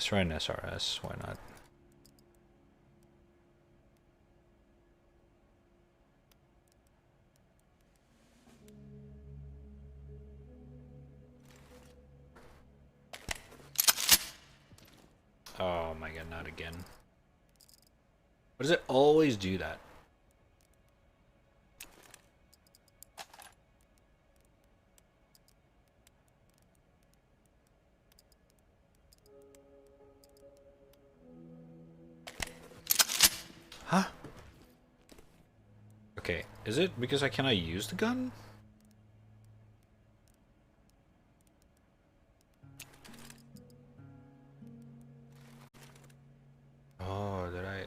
Let's try an SRS, why not? Oh my god, not again. Why does it always do that? Huh? Okay, is it because I cannot use the gun? Oh, did I?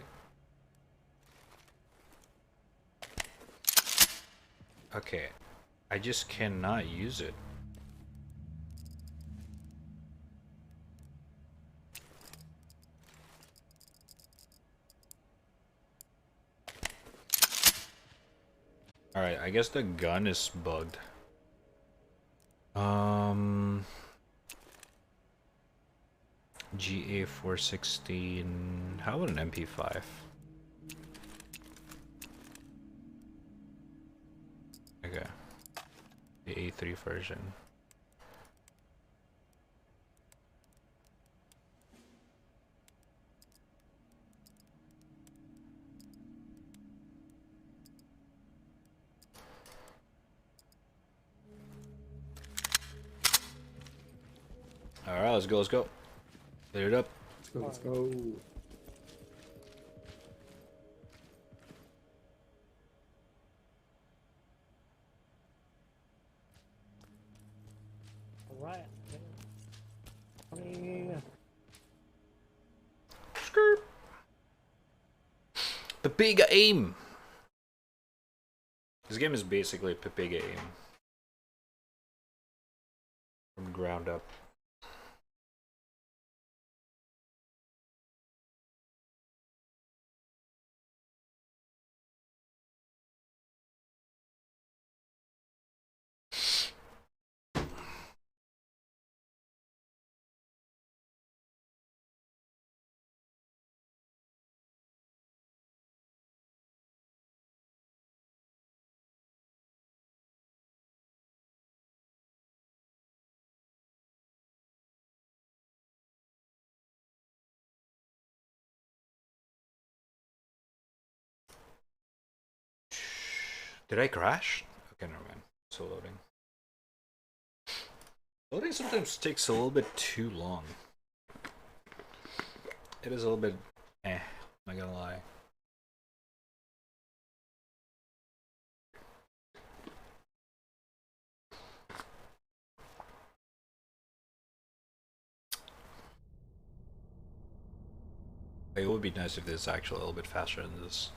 Okay, I just cannot use it. Alright, I guess the gun is bugged. GA 416. How about an MP5? Okay. The A3 version. Alright, let's go, let's go. Clear it up. Let's go, let's go. Alright. Coming. Skirt. Pepiga aim. This game is basically Pepiga aim. From ground up. Did I crash? Okay, never mind. Still loading. Loading sometimes takes a little bit too long. It is a little bit not gonna lie. It would be nice if this is actually a little bit faster than this.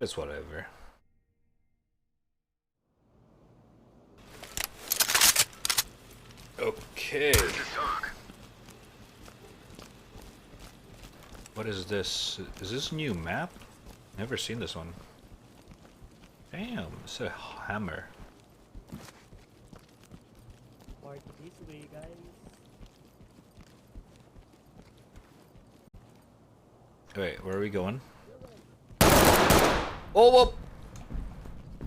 It's whatever. Okay. What is this? Is this a new map? Never seen this one. Damn, it's a hammer. Mark this way, guys. Wait, where are we going? Oh, whoa!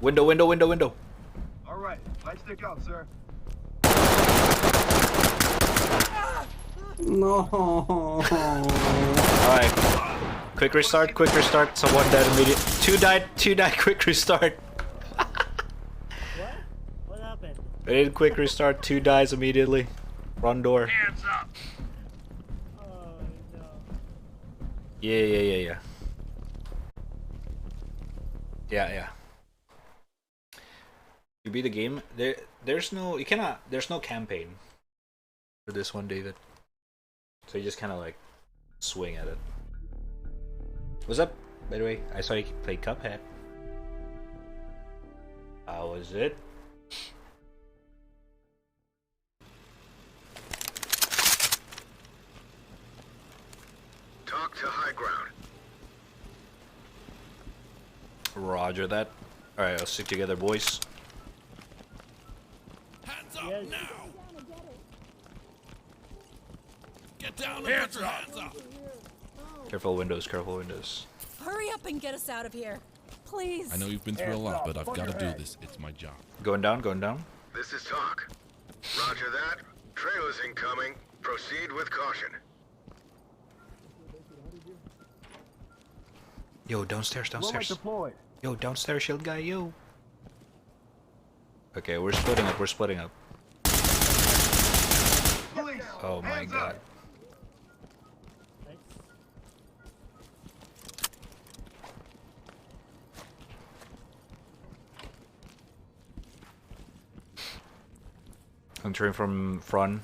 Window, window, window, window. All right, light stick out, sir. No. Alright. Quick restart, quick restart. Someone died immediate. Two died, quick restart. What? What happened? I did quick restart, 2 dies immediately. Run door. Hands up. Oh no. Yeah. Yeah. You beat the game. There's no campaign for this one, David. So you just kind of like swing at it. What's up? By the way, I saw you play Cuphead. How was it? Talk to high ground. Roger that. Alright, let's stick together, boys. Hands up Yes. now! Get Get down and put your hands up. Careful windows, careful windows. Hurry up and get us out of here. Please. I know you've been through a lot, but I've got to do this. It's my job. Going down, going down. This is talk. Roger that. Trailers incoming. Proceed with caution. Yo, downstairs, downstairs. Yo, downstairs, shield guy, yo. Okay, we're splitting up, we're splitting up. Police, Oh my hands god. up. Nice. Entering from front.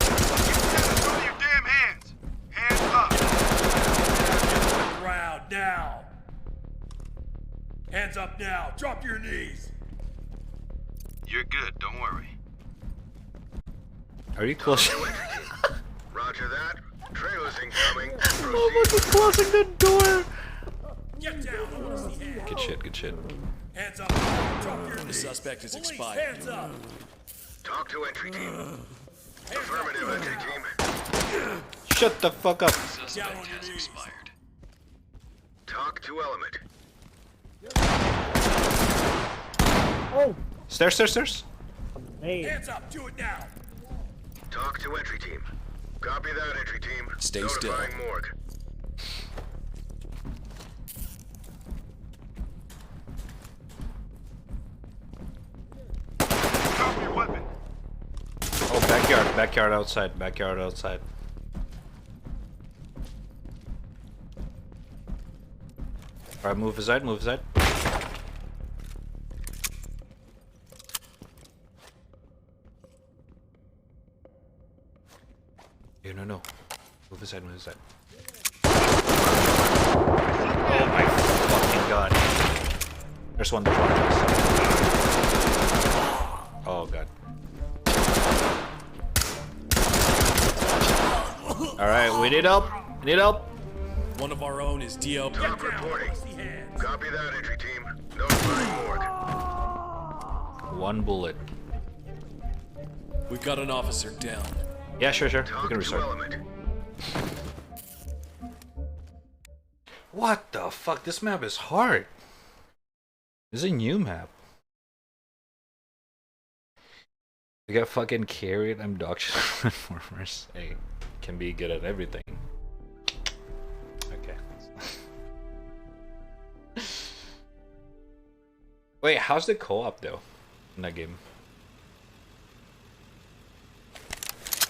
Throw your damn hands. Hands up. Ground now. Hands up now. Drop your knees. You're good. Don't worry. Are you close? Roger that. Trailers incoming. Oh, Proceed. look, closing the door. Get down. I want to see hands. Good shit, good shit. Hands up. Drop your knees. The suspect is Police, expired. hands up. Talk to entry team. Affirmative, entry team. Shut the fuck up. Down on your knees. Talk to element. Oh, Stairs, stairs, stairs. man. Hands up. Do it now. Talk to entry team. Copy that, entry team. Stay still. Notifying morgue. Drop your weapon. Oh, backyard, backyard outside, backyard outside. Alright, move aside, move aside. Yeah, no, no. Move aside, move aside. Oh my fucking god. There's one, there's one. Oh god. Alright, we need help. We need help. One of our own is DL. Talk reporting. Copy that, entry team. Notifying morgue. One bullet. We've got an officer down. Yeah, sure, sure. We Talk can to restart. element. What the fuck? This map is hard. This is a new map. We got fucking carried. I'm dog shit on performers. Hey, can be good at everything. Okay. Wait, how's the co-op though in that game?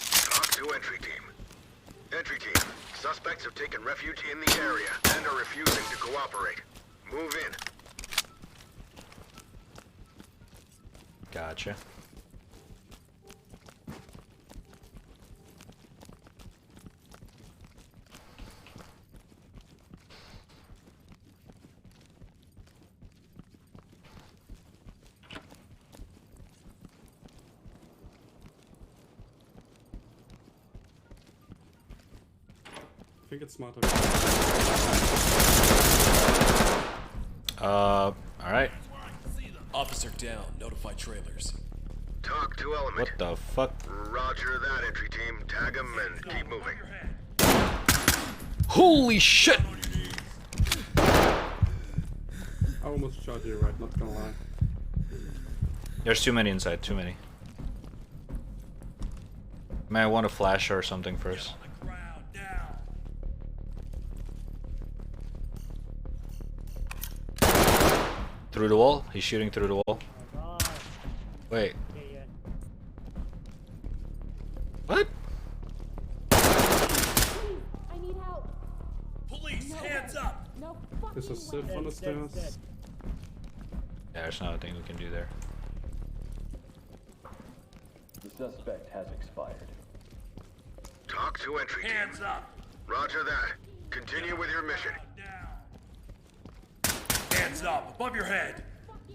Talk to entry team. Entry team. Suspects have taken refuge in the area and are refusing to cooperate. Move in. Gotcha. I think it's smarter. Alright. Officer down. Notify trailers. Talk to element. What the fuck? Roger that, entry team. Tag them and keep moving. Holy shit! I almost shot you, right? Not gonna lie. There's too many inside, too many. May I want a flash or something first? Ground now. Through the wall? He's shooting through the wall. God. Wait, Yeah, yeah. what? I need help. Police, hands up. No There's a fucking sieve on the Dead, stairs. dead. Yeah, there's not a thing we can do there. The suspect has expired. Talk to entry team. Hands up. Roger that. Continue with your mission. Now. Hands up. Above your head.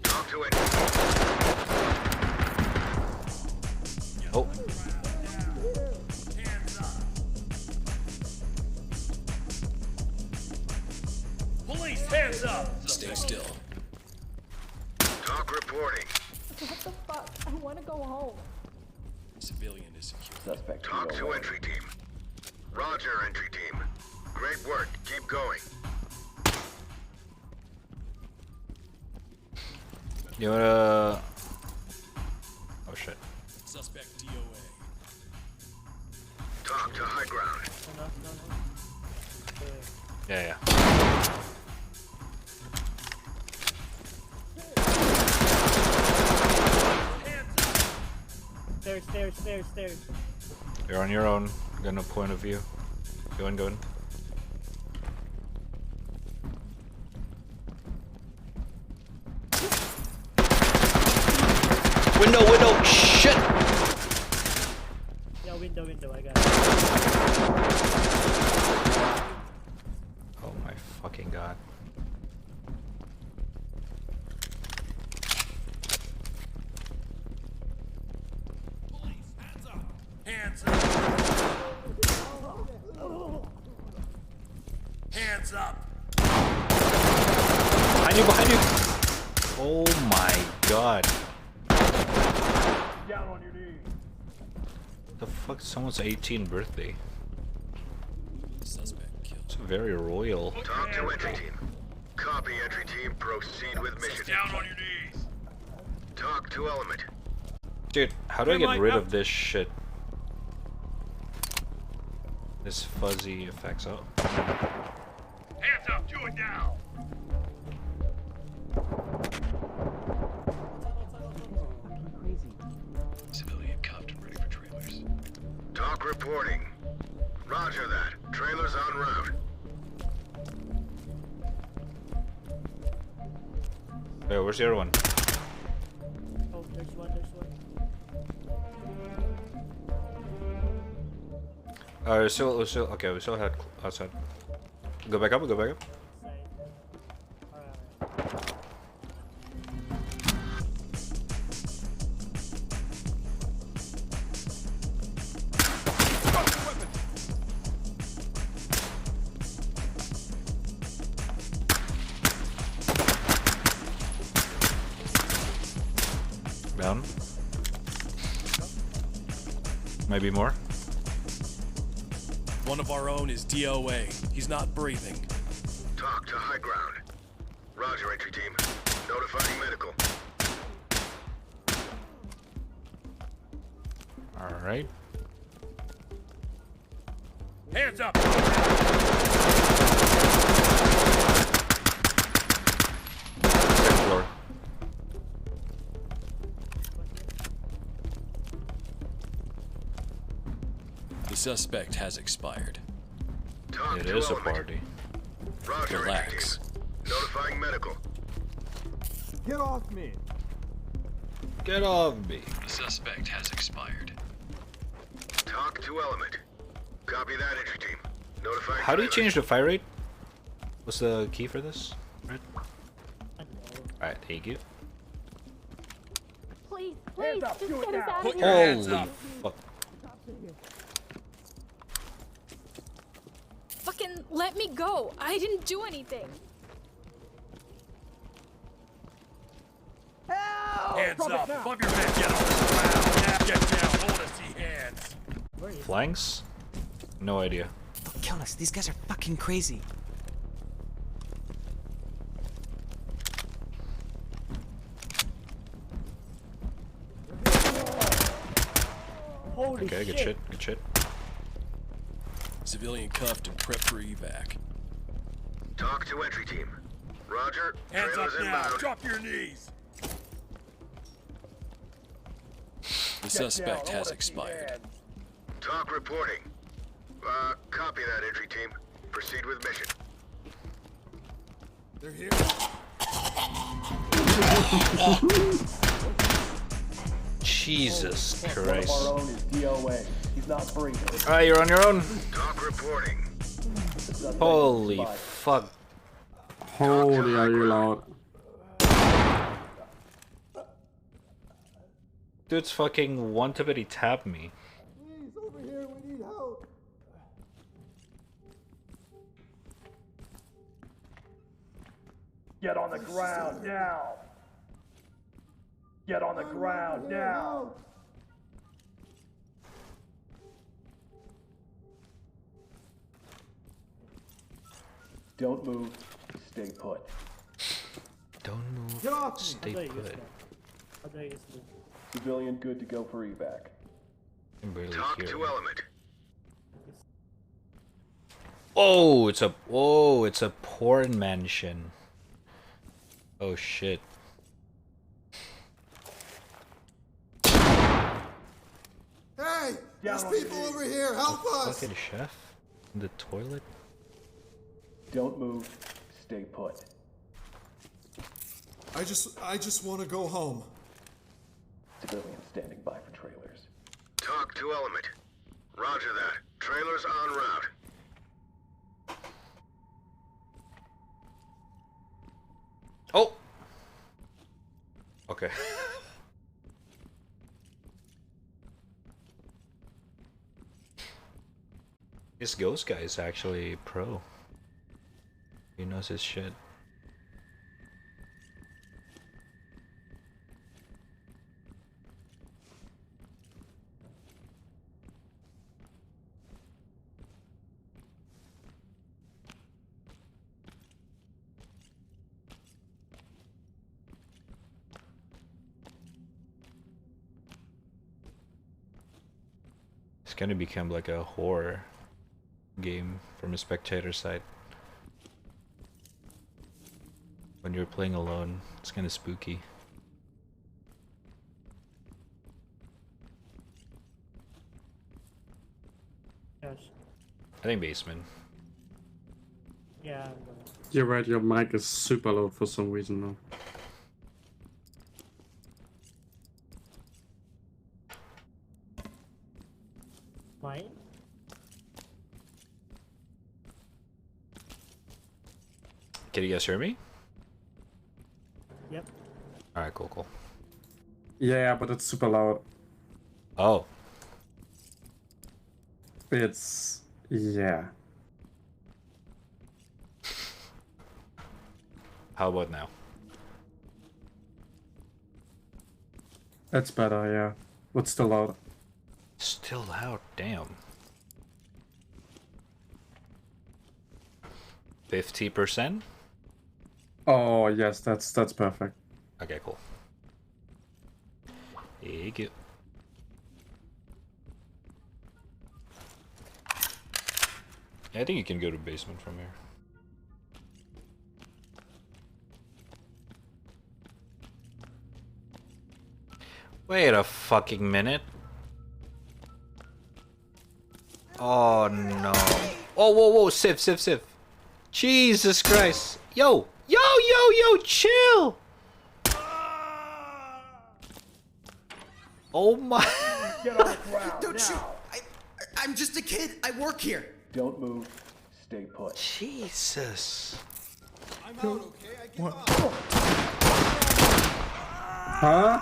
Talk to entry team. Oh, Hands up. Police, hands up! Stay still. Talk reporting. What the fuck? I want to go home. Civilian is secure. Suspect Talk to DOA. entry team. Roger, entry team. Great work. Keep going. You wanna? Oh shit. Suspect DOA. Talk to high ground. Yeah, yeah. Stairs. You're on your own. Got no point of view. Go in, go in. Window! Shit! Yeah, window, I got it. Oh my fucking god. Hands up! Hands up! Behind you! Oh my god. Down on your knees. The fuck? Someone's 18th birthday. Suspect killed. It's very royal. Talk to entry team. Copy, entry team. Proceed with mission. Down on your knees. Talk to element. Dude, how do I get rid of this shit? This fuzzy effects. Oh. Hands up, do it now! Civilian cuffed and ready for trailers. Talk reporting. Roger that. Trailers en route. Hey, where's the other one? Oh, there's one. We still okay. We still had outside. Go back up. Alright. Down. Maybe more. One of our own is DOA. He's not breathing. Talk to high ground. Roger, entry team. Notifying medical. All right. Hands up! Second floor. The suspect has expired. Talk It to is a element. party. Roger, Relax. entry team. Notifying medical. Get off me. The suspect has expired. Talk to element. Copy that, entry team. Notifying How do you trailers. change the fire rate? What's the key for this? Right. Alright, thank you. Please, Hands up, just do it get us now. out Put of your here. hands Holy up. fuck. Fucking let me go. I didn't do anything. Hands up, above your head, get on the ground. Now get down, I wanna see hands. Flanks? No idea. Kill us. These guys are fucking crazy. Holy Okay, shit. good shit. Civilian cuffed and prepped for evac. Talk to entry team. Roger. Hands up Trailers now, inbound. drop your knees. The suspect has expired. Talk reporting. Copy that, entry team. Proceed with mission. They're here. Jesus One of Christ. our own is DOA. He's not breathing. Alright, you're on your own. Talk reporting. The suspect Holy expired. fuck. Holy, are you loud? Dude's fucking one tip and he tapped me. Get on the ground now. Get on the ground now. Don't move. Stay put. Don't move. Get off me. Stay I'll tell you put. this guy. I'll tell you this guy. Civilian good to go for evac. I'm barely Talk here. to element. Oh, it's a porn mansion. Oh shit. Hey! There's people over here! Help us! Fucking chef? In the toilet? Don't move. Stay put. I just want to go home. Civilians standing by for trailers. Talk to element. Roger that. Trailers en route. Oh! Okay. This ghost guy is actually pro. He knows his shit. It's gonna become like a horror game from a spectator side. When you're playing alone, it's kind of spooky. Yes. I think basement. Yeah, I'm gonna. You're right, your mic is super low for some reason now. Mine? Can you guys hear me? Yep. Alright, cool. Yeah, but it's super loud. Oh. It's... yeah. How about now? That's better, yeah. But still loud. Still loud, damn. 50%? Oh, yes, that's perfect. Okay, cool. Thank you. I think you can go to basement from here. Wait a fucking minute. Oh no. Oh, whoa, Civ. Jesus Christ. Yo, chill. Oh my. Get on the ground Don't now. shoot! I'm just a kid. I work here. Don't move. Stay put. Jesus. I'm out, okay? I give up. Huh?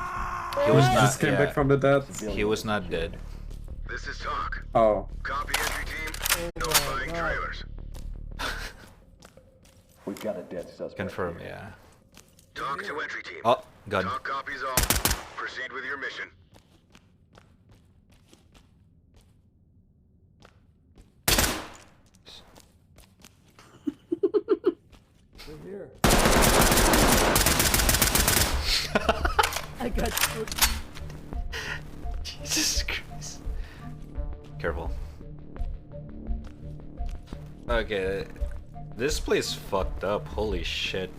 He was not Just came back from the dead. He was not dead. This is talk. Oh. Copy entry team. Notifying trailers. We've got a dead suspect. Confirm, here. yeah. Talk to entry team. Oh, gun. Talk copies all. Proceed with your mission. We're here. I got spooked. Jesus Christ. Careful. Okay, this place fucked up. Holy shit.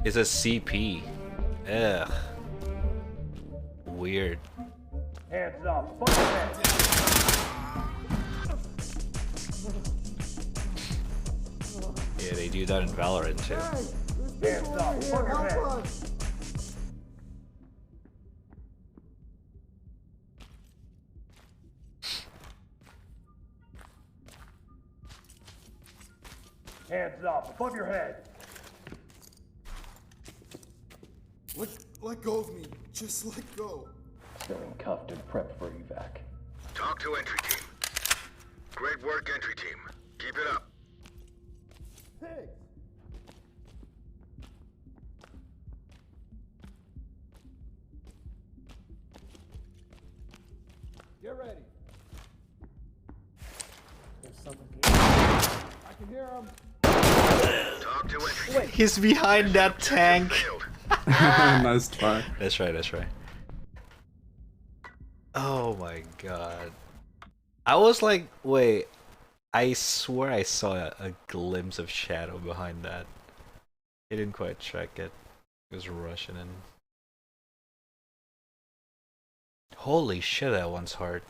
It's a CP. Ugh. Weird. Hands up. Fuck your head. Yeah, they do that in Valorant too. Hands up. Fuck your head. Hands up. Above your head. Let go of me. Just let go. Civilian cuffed and prepped for evac. Talk to entry team. Great work, entry team. Keep it up. someone here. I can hear him. Talk to entry team. He's behind that tank. Failed. Nice try. That's right, that's right. Oh my god. I was like, wait, I swear I saw a glimpse of shadow behind that. He didn't quite check it. He was rushing in. Holy shit, that one's hard.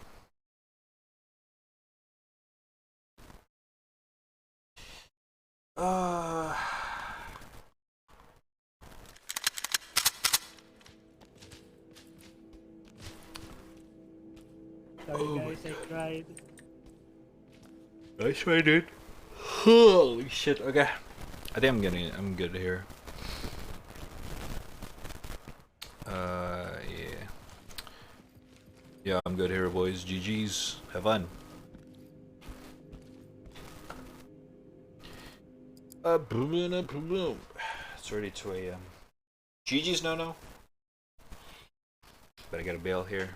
Sorry guys, I tried. Nice try, dude. Holy shit. Okay, I think I'm good here. Yeah. Yeah, I'm good here, boys. GG's. Have fun. Boom, boom, boom. It's already 2 a.m. GG's no. But I gotta bail here.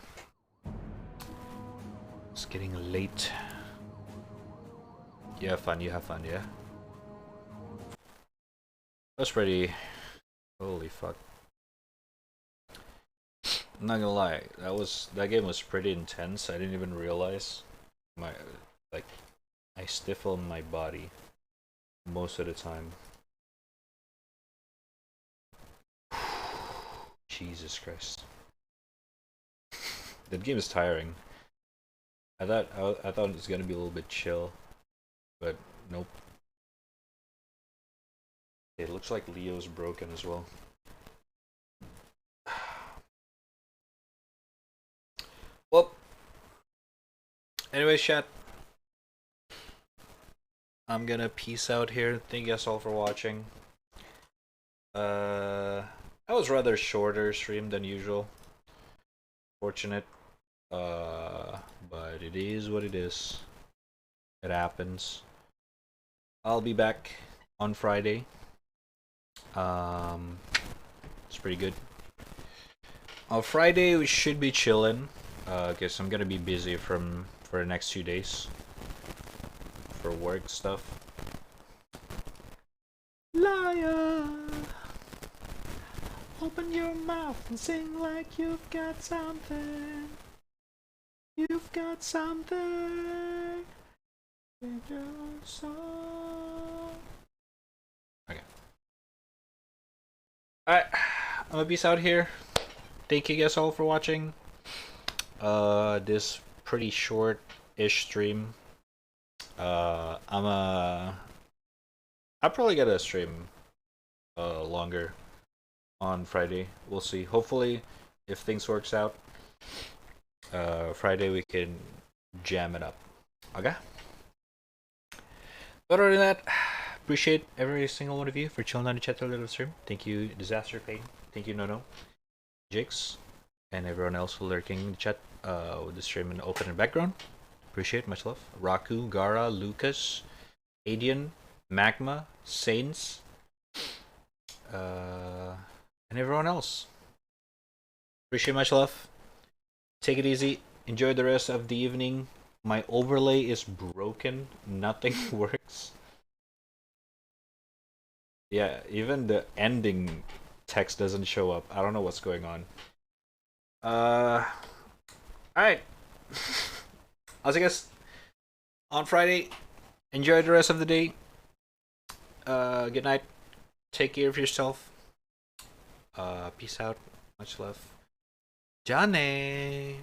It's getting late. You have fun, yeah? That's pretty... Holy fuck. I'm not gonna lie, that game was pretty intense. I didn't even realize I stifle my body most of the time. Jesus Christ. That game is tiring. I thought it was gonna be a little bit chill, but nope. It looks like Leo's broken as well. Well, anyways, chat, I'm gonna peace out here. Thank you guys all for watching. That was rather shorter stream than usual. Fortunate. But it is what it is. It happens. I'll be back on Friday. It's pretty good. On Friday we should be chilling. Guess I'm gonna be busy for the next few days for work stuff. Liar, open your mouth and sing like you've got something. You've got something in your soul. Okay. Alright, I'm gonna peace out here. Thank you guys all for watching. This pretty short-ish stream. I'll probably get a stream longer on Friday. We'll see. Hopefully, if things works out, Friday we can jam it up. Okay? But other than that, appreciate every single one of you for chilling on the chat till the stream. Thank you, Disaster Pain. Thank you, Nono, Jakes, and everyone else who lurking in the chat with the stream in open and background. Appreciate, much love. Raku, Gara, Lucas, Adian, Magma, Saints, and everyone else. Appreciate, much love. Take it easy. Enjoy the rest of the evening. My overlay is broken. Nothing works. Yeah, even the ending text doesn't show up. I don't know what's going on. Alright. I'll see you guys on Friday. Enjoy the rest of the day. Good night. Take care of yourself. Peace out. Much love. Johnny.